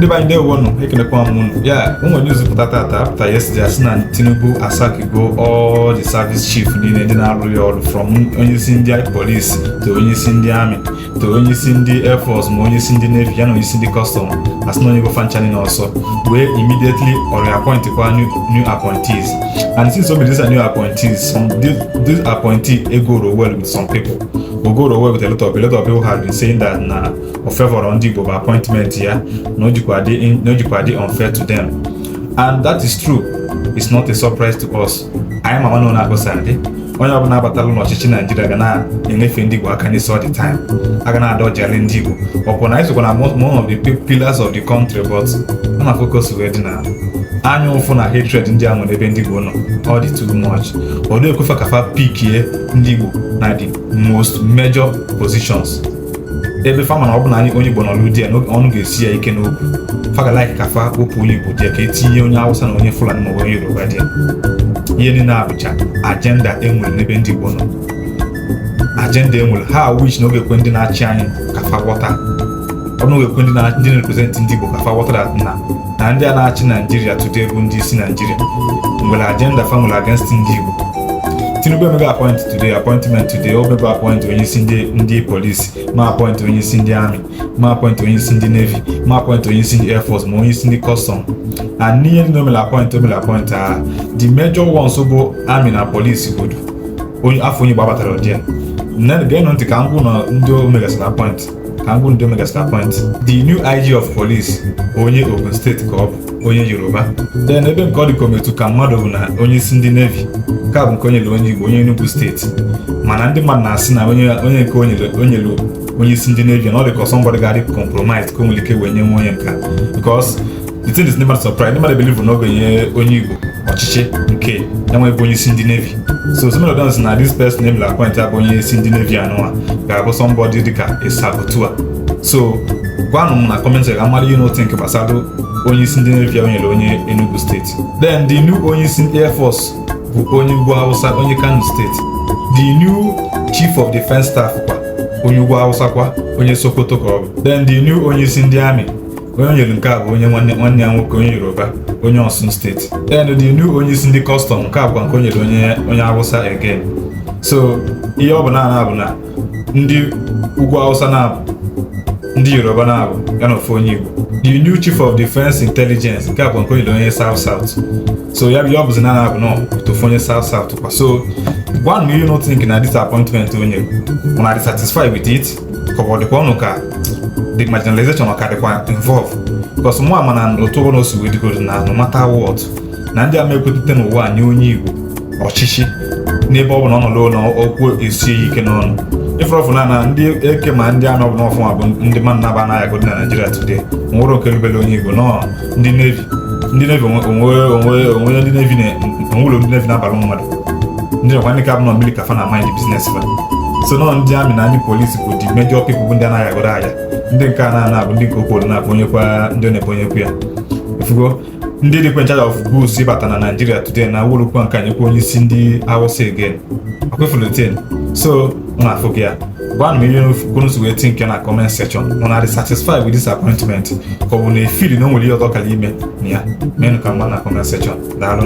ndị banyị ndị ewu nụ ekenekwa m unu. Ya ụmụ news pụtata after yesterday asị na Tinubu asakigo all the service chief niile ndị na-arụ ya ọrụ from onyeisi ndị police to onyeisi ndị army to onyeisi ndị air force ma onyeisi ndị navy ya na onyeisi ndị custom asị na onye go fanchani n'ọsọ wee immediately appoint kwa new appointees. And since some of these are new appointees, these appointees go well with some people. Will go well with a lot of people have been saying that na of favor on the appointment here, no jikwadi unfair to them. And that is true. It's not a surprise to us. I am a man on Agosade. Onye ọbụla abatala n'ọchịchị Nigeria ga na-enyefe ndị Igbo aka n'isi all the time. Aga na-adọjali ndị Igbo. Ọkwa na isokwa na one of the pillars of the country, but a na-focus wee dị na anya ụfụ na hatred ndị ahụ n'ebe ndị Igbo nọ all the too much. Odo ekwefa kafa pikie ndị Igbo na the most major positions. Ebe fama na ọ bụ na onye Igbo nọ n'ụdị ya ọnụ ga-esi ya ike n'okwu. Faga like kafa okwu onye Igbo dị ka etinye onye Hausa na onye Fulani ma onye Yoruba dị. Ihe niile abụcha agenda enwere n'ebe ndị Igbo nọ. Agenda enwere ha wish na oge ekwe ndị na-achị anyị kafa ghọta. Ọ bụ ekwe ndị na-represent ndị Igbo kafa ghọta na ndị a na-achị Nigeria today bụ ndị isi Nigeria nwere agenda fa nwere against ndị Igbo. Tinubu emega appointment today o mega appoint onye isi ndị police ma appoint onye isi ndị army ma appoint onye isi ndị navy ma appoint onye isi ndị air force ma onye isi ndị custom. And niye ndị omele appoint the major ones bụ army na police godu onye afọ onye gbabatara ọdịa nne ga-enụ ntị ka ngwụ na ndị omegasịrị appoint the new IG of police onye Ogun State ka ọ bụ onye Yoruba. Then ebe nke ọ dị kometu ka mmadụ bụ na onye isi ndị navy ka bụ nke onye onye Igbo onye Enugu steeti mana ndị mmadụ na-asị na onye nke onye isi ndị navy na ọ dị ka somebody ga-adị compromise ka o nwere ike wee nye nwe onye nka because the thing is never surprise. Nobody believe na oge nye onye Igbo ọchịchị nke ya nwe onye isi ndị navy. So some of them say na this person name la point abụ onye isi ndị navy anụwa ga-abụ somebody dịka a saboteur. So gwanụ m na comment section amara you know think gbasara onye isi ndị navy onye Enugu steeti. Then the new onye isi air force bụ onye Ugwu Hausa onye Kano steeti. The new chief of defense staff kwa onye Ugwu Hausa kwa onye Sokoto ka ọ bụ. Then the new onye isi ndị army onye nyere nke a bụ onye nwanne ya nwoke onye Yoruba onye Osun steeti. Then the new onye isi ndị custom nke a bụkwa nke onye nyere onye Hausa again. So ihe ọ bụ na-abụ na ndị Ugwu Hausa na-abụ ndị Yoruba na-abụ ya na ofu onye Igbo. The new chief of defense intelligence nke a bụkwa nke onye onye South. So ya bụ ihe ọ bụzi na-abụ na ofu onye South kwa. So one you not think na this appointment onye una satisfied with it ka ọ dịkwa ọnụ ka the marginalization of Kadekwa involved because more man and otu no su wedi go na no matter what na ndị ama ekwetete n'ụwa anyị onye Igbo ọchịchị n'ebe ọ bụ na ọnọdụ na okwu esi ike n'ọnụ ifrofu na ndị eke ma ndị anọ bụ n'ọfụma bụ ndị man na-aba na ya go na Nigeria today nwere oke lubele onye Igbo no ndị navy onwe ndị navy na-abalụ mmadụ ndị ọkwa ndị ka bụ na mmiri kafa na mind business fa. So no ndị army na ndị police bụ the major people bụ ndị anaghị agụrụ aya ndị nke a na-abụ ndị nke okporo na-akpọnyekwa ndị na-ekponyekwu ya efugo ndị dịkwa in charge of goods ịbata na Nigeria today na wurukwa nke anyekwa onye isi ndị Hausa again akwefulutin. So ọ na-afụ gị ya gwa m ihe gonusu wee think na comment section ọ na-adị satisfied with this appointment ka ọ bụ na efili na o nwere ihe ọzọ kara ime na ya menụ ka mma na comment section daalụ.